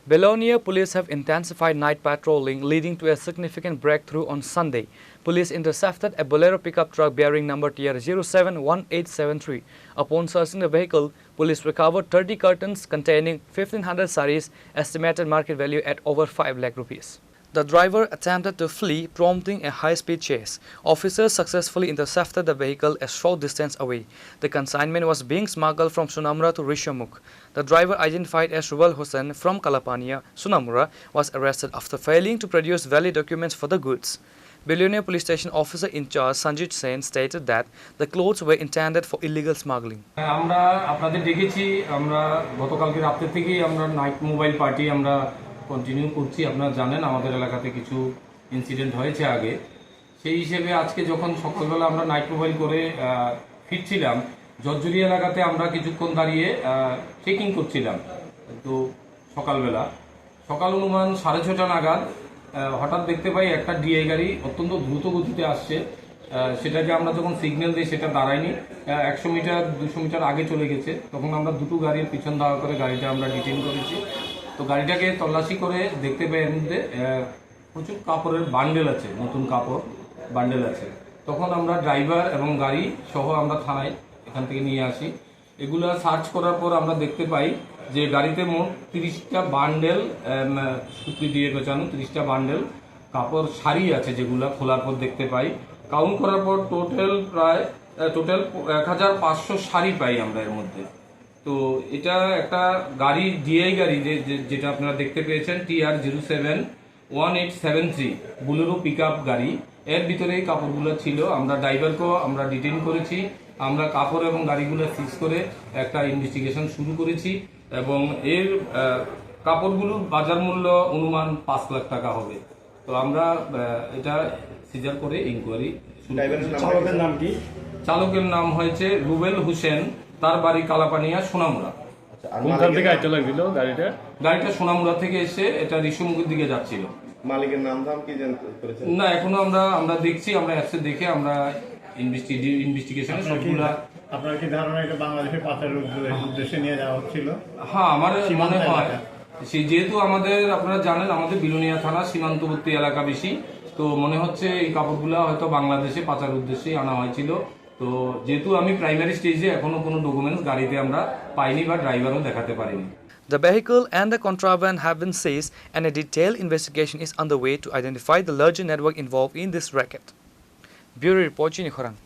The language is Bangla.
Belonia police have intensified night patrolling, leading to a significant breakthrough on Sunday. Police intercepted a Bolero pickup truck bearing number TR 071873. Upon searching the vehicle, police recovered 30 cartons containing 1500 saris, estimated market value at over 5 lakh rupees. The driver attempted to flee, prompting a high-speed chase. Officers successfully intercepted the vehicle a short distance away. The consignment was being smuggled from Sunamura to Rishamukh. The driver, identified as Rubal Hussain from Kalapania, Sunamura, was arrested after failing to produce valid documents for the goods. Belonia Police Station Officer in charge Sanjit Sen stated that the clothes were intended for illegal smuggling. আমরা আপনাদের দেখেছি আমরা গতকালকে রাতে থেকেই আমরা নাইট মোবাইল পার্টি আমরা কন্টিনিউ করছি। আপনারা জানেন আমাদের এলাকাতে কিছু ইনসিডেন্ট হয়েছে আগে, সেই হিসেবে আজকে যখন সকালবেলা আমরা নাইট মোবাইল করে ফিরছিলাম জর্জরি এলাকাতে আমরা কিছুক্ষণ দাঁড়িয়ে চেকিং করছিলাম। তো সকালবেলা সকাল অনুমান 6:30 নাগাদ হঠাৎ দেখতে পাই একটা ডিআই গাড়ি অত্যন্ত দ্রুত গতিতে আসছে। সেটাকে আমরা যখন সিগন্যাল দিই সেটা দাঁড়ায়নি, 100 মিটার 200 মিটার আগে চলে গেছে। তখন আমরা দুটো গাড়ির পিছন ধাওয়া করে গাড়িটা আমরা ডিটেইন করেছি। তো গাড়িটাকে তল্লাশি করে দেখতে পাই এর মধ্যে প্রচুর কাপড়ের বান্ডেল আছে, নতুন কাপড় বান্ডেল আছে। তখন আমরা ড্রাইভার এবং গাড়ি সহ আমরা থানায় এখান থেকে নিয়ে আসি। এগুলা সার্চ করার পর আমরা দেখতে পাই যে গাড়িতে মোট 30টা বান্ডেল সুতি দিয়ে গোছানো 30টা বান্ডেল কাপড় শাড়ি আছে, যেগুলা খোলার পর দেখতে পাই। কাউন্ট করার পর টোটাল 1500 শাড়ি পাই আমরা এর মধ্যে। তো এটা একটা গাড়ি ডিআই গাড়ি যেটা আপনারা দেখতে পেয়েছেন TR 071873 বুলেরো পিকআপ গাড়ি, এর ভিতরেই কাপড়গুলো ছিল। আমরা ড্রাইভারকেও আমরা ডিটেইন করেছি। আমরা কাপড় এবং গাড়িগুলো সিজ করে একটা ইনভেস্টিগেশন শুরু করেছি এবং এর কাপড়গুলোর বাজার মূল্য অনুমান 5 লাখ টাকা হবে। তো আমরা এটা সিজার করে ইনকোয়ারি শুরু করেছি। চালকের নাম কি? চালকের নাম হয়েছে রুবেল হোসেন, তার বাড়ি কালাপানিয়া সোনামুড়া। কোনখান থেকে আইতে লাগছিল গাড়িটা? গাড়িটা সোনামুড়া থেকে এসে এটা ঋষিমুখের দিকে যাচ্ছিল। মালিকের নাম ধাম কি জানতে পেরেছেন? না, এখনো আমরা দেখছি, আমরা অ্যাপসে দেখে আমরা ইনভেস্টিগেশন সবগুলা। আপনার কি ধারণা এটা বাংলাদেশে পাচারের উদ্দেশ্যে নিয়ে যাওয়া হচ্ছিল? হ্যাঁ, আমার মনে হয় যেহেতু আমাদের আপনারা জানেন আমাদের বিলোনিয়া থানা সীমান্তবর্তী এলাকা বেশি, তো মনে হচ্ছে এই কাপড়গুলা হয়তো বাংলাদেশে পাচার উদ্দেশ্যেই আনা হয়েছিল। তো যেহেতু আমি প্রাইমারি স্টেজে এখনো কোনো ডকুমেন্টস গাড়িতে আমরা পাইনি বা ড্রাইভারও দেখাতে পারিনি। The vehicle and the contraband have been seized and a detailed investigation is underway to identify the larger network involved in this racket. Bureau Report, Chini Khorang.